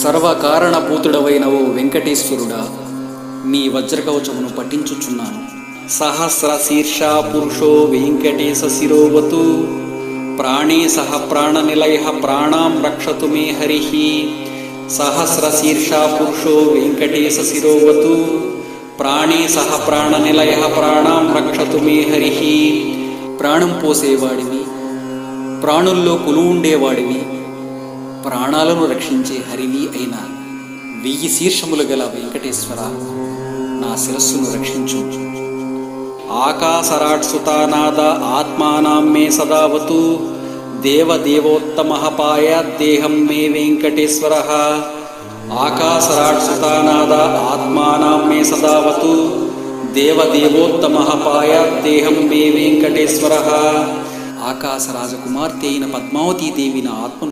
సర్వకారణభూతుడవైన ఓ వెంకటేశ్వరుడా, నీ వజ్రకవచమును పఠించుచున్నాను. సహస్ర శీర్ష పురుషో వెంకటేశ శిరోవతు, ప్రాణే సహ ప్రాణనిలయ ప్రాణాం రక్షతు మే హరి. సహస్ర శీర్ష పురుషో వెంకటేశ శిరోవతు, ప్రాణే సహ ప్రాణనిలయ ప్రాణాం రక్షతు మే హరి. ప్రాణం పోసేవాడివి, ప్రాణుల్లో కొలువుండేవాడివి, ప్రాణాలను రక్షించే హరివి అయిన 1000 శీర్షములు గల వెంకటేశ్వర, నా శిరస్సును రక్షించు. ఆకాశరాట్సుతానాద ఆత్మానాం మే సదావతు, దేవదేవోత్తమః పాయాద్దేహం మే వెంకటేశ్వర. ఆకాశరాట్సుతానాద ఆత్మానాం మే సదావతు, దేవదేవోత్తమః పాయాద్దేహం మే వెంకటేశ్వర. ఆకాశ రాజకుమార్తె అయిన పద్మావతీదేవి నా ఆత్మను